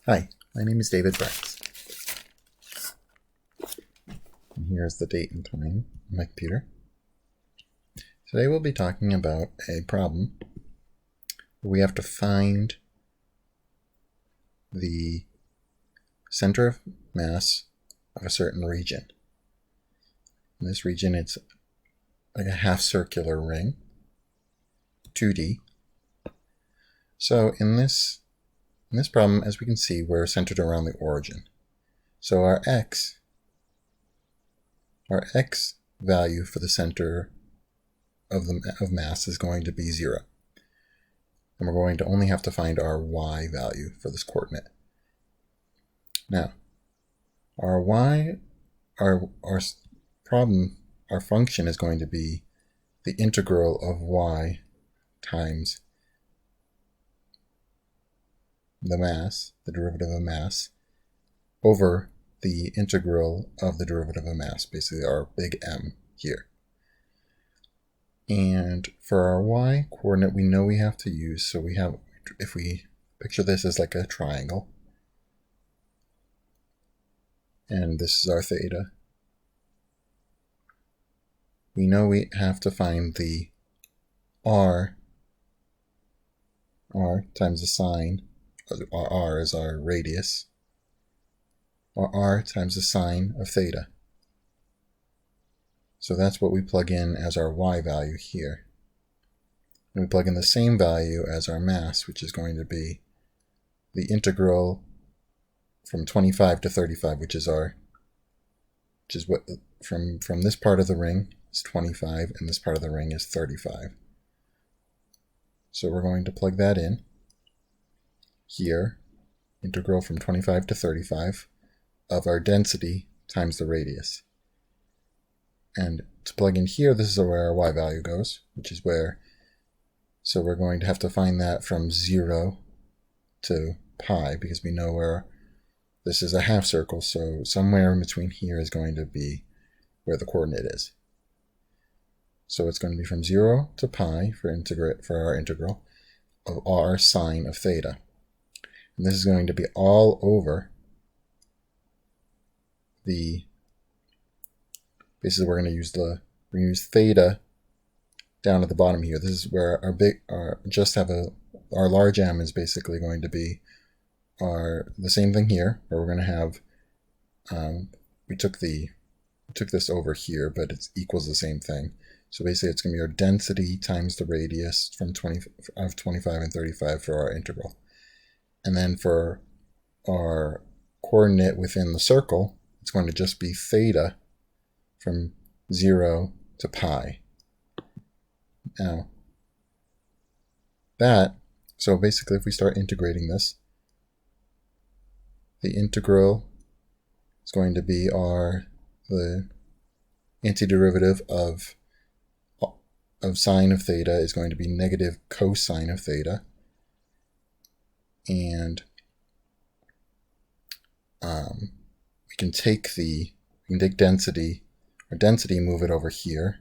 Hi, my name is David Bratz. And here's the date and time on my computer. Today we'll be talking about a problem where we have to find the center of mass of a certain region. In this region, it's like a half circular ring, 2D. So in this problem, as we can see, we're centered around the origin. So our x value for the center of mass is going to be 0. And we're going to only have to find our y value for this coordinate. Now, our function is going to be the integral of y times the mass, the derivative of mass, over the integral of the derivative of mass, basically our big M here. And for our y coordinate, we know we have to use, so we have, if we picture this as like a triangle, and this is our theta, we know we have to find the r times the sine, r is our radius, or r times the sine of theta. So that's what we plug in as our y value here. And we plug in the same value as our mass, which is going to be the integral from 25 to 35, which is what from this part of the ring is 25, and this part of the ring is 35. So we're going to plug that in here, integral from 25 to 35 of our density times the radius. And to plug in here, this is where our y value goes, which is where, so we're going to have to find that from 0 to pi, because we know where this is a half circle, so somewhere in between here is going to be where the coordinate is. So it's going to be from 0 to pi for our integral of r sine of theta. And this is going to be all over basically we're going to use theta down at the bottom here. This is where our large M is basically going to be the same thing here, where we're going to have, we took this over here, but it equals the same thing. So basically it's going to be our density times the radius from 25 and 35 for our integral. And then for our coordinate within the circle, it's going to just be theta from 0 to pi. Now, so basically if we start integrating this, the integral is going to be the antiderivative of sine of theta is going to be negative cosine of theta. And we can take density, our density, move it over here,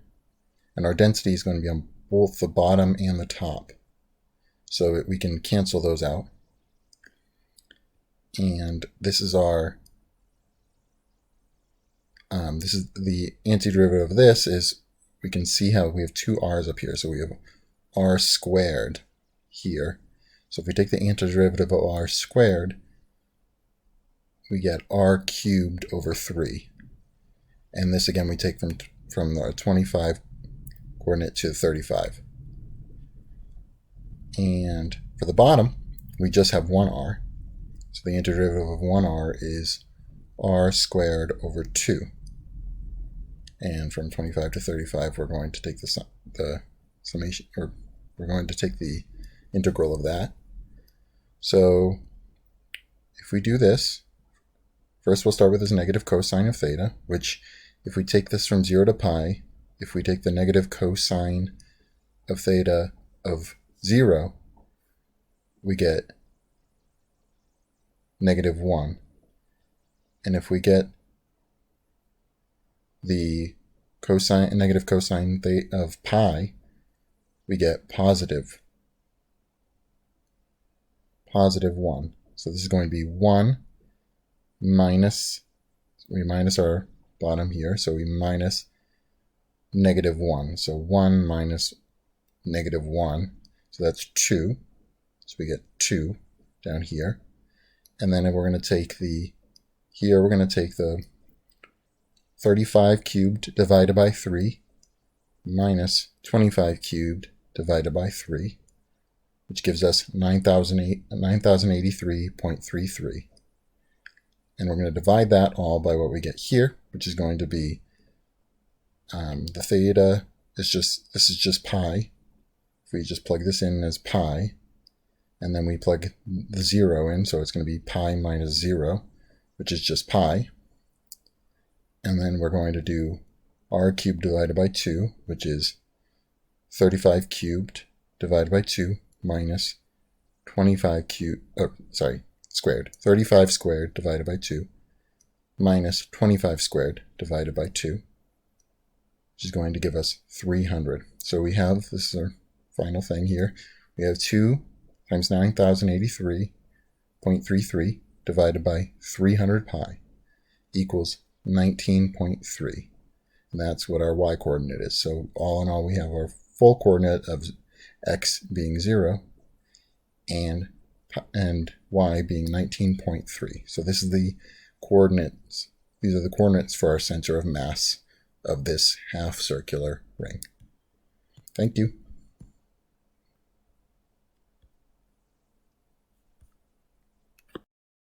and our density is going to be on both the bottom and the top, so we can cancel those out. And this is this is the antiderivative of this is, we can see how we have two r's up here, so we have r squared here. So if we take the antiderivative of r squared, we get r cubed over 3. And this again we take from the 25 coordinate to 35. And for the bottom, we just have 1r. So the antiderivative of 1r is r squared over 2. And from 25 to 35, we're going to take the summation, or we're going to take the integral of that. So if we do this, first we'll start with this negative cosine of theta, which if we take this from 0 to pi, if we take the negative cosine of theta of 0, we get negative 1. And if we get the negative cosine of pi, we get positive 1. So this is going to be 1 minus, we minus our bottom here, so we minus -1. So 1 minus -1, so that's 2. So we get 2 down here. And then we're going to take the, here we're going to take the 35 cubed divided by 3 minus 25 cubed divided by 3, which gives us 9,083.33. And we're going to divide that all by what we get here, which is going to be the theta is just, this is just pi. If we just plug this in as pi, and then we plug the 0 in, so it's going to be pi minus 0, which is just pi. And then we're going to do r cubed divided by 2, which is 35 cubed divided by 2 minus 25 cubed, squared. 35 squared divided by 2 minus 25 squared divided by 2, which is going to give us 300. So we have, this is our final thing here, we have 2 times 9,083.33 divided by 300 pi equals 19.3. And that's what our y coordinate is. So all in all, we have our full coordinate of x being 0 and y being 19.3. So this is the coordinates. These are the coordinates for our center of mass of this half circular ring. Thank you.